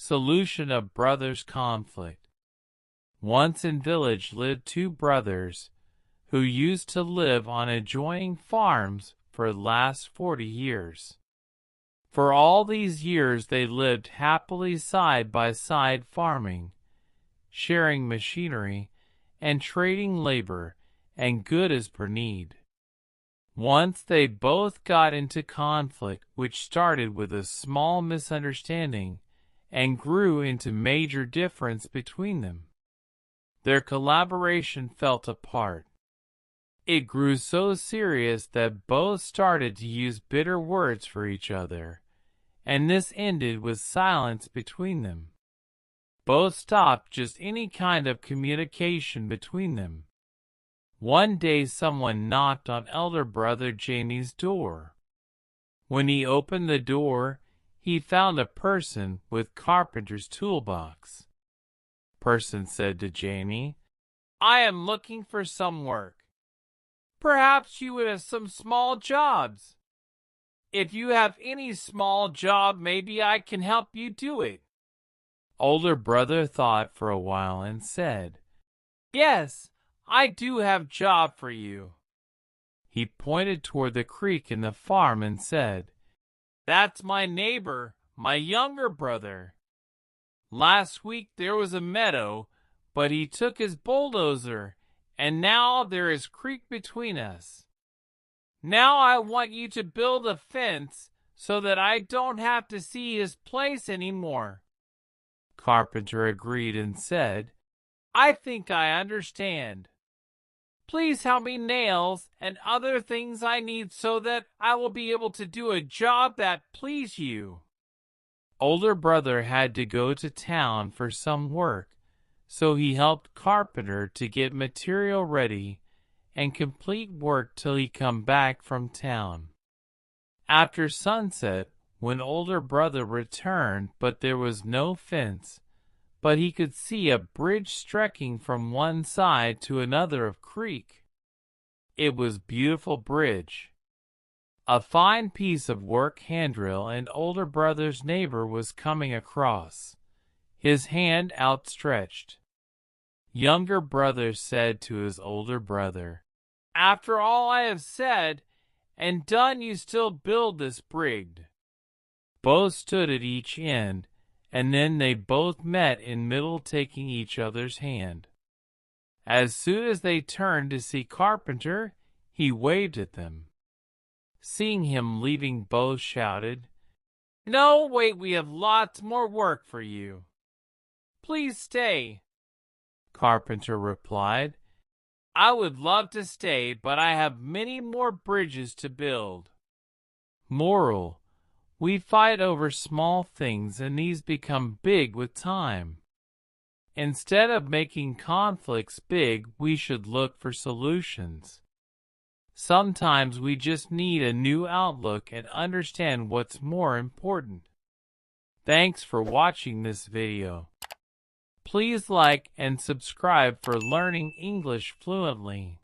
Solution of brothers' conflict. Once in village lived two brothers who used to live on adjoining farms for the last 40 years. For all these years they lived happily side by side farming, sharing machinery, and trading labor and goods as per need. Once they both got into conflict, which started with a small misunderstanding and grew into major difference between them. Their collaboration fell apart. It grew so serious that both started to use bitter words for each other, and this ended with silence between them. Both stopped just any kind of communication between them. One day someone knocked on elder brother Janie's door. When he opened the door, he found a person with carpenter's toolbox. Person said to Janie, "I am looking for some work. Perhaps you would have some small jobs. If you have any small job, maybe I can help you do it." Older brother thought for a while and said, "Yes, I do have job for you." He pointed toward the creek in the farm and said, "That's my neighbor, my younger brother. Last week there was a meadow, but he took his bulldozer, and now there is creek between us. Now I want you to build a fence so that I don't have to see his place anymore." Carpenter agreed and said, "I think I understand. Please help me nails and other things I need so that I will be able to do a job that please you." Older brother had to go to town for some work, so he helped Carpenter to get material ready and complete work till he come back from town. After sunset, when older brother returned, but there was no fence, but he could see a bridge stretching from one side to another of creek. It was beautiful bridge. A fine piece of work handrail, and older brother's neighbor was coming across, his hand outstretched. Younger brother said to his older brother, "After all I have said and done, you still build this brig." Both stood at each end, and then they both met in middle, taking each other's hand. As soon as they turned to see Carpenter, he waved at them. Seeing him leaving, both shouted, "No, wait, we have lots more work for you. Please stay." Carpenter replied, "I would love to stay, but I have many more bridges to build." Moral: we fight over small things and these become big with time. Instead of making conflicts big, we should look for solutions. Sometimes we just need a new outlook and understand what's more important. Thanks for watching this video. Please like and subscribe for learning English fluently.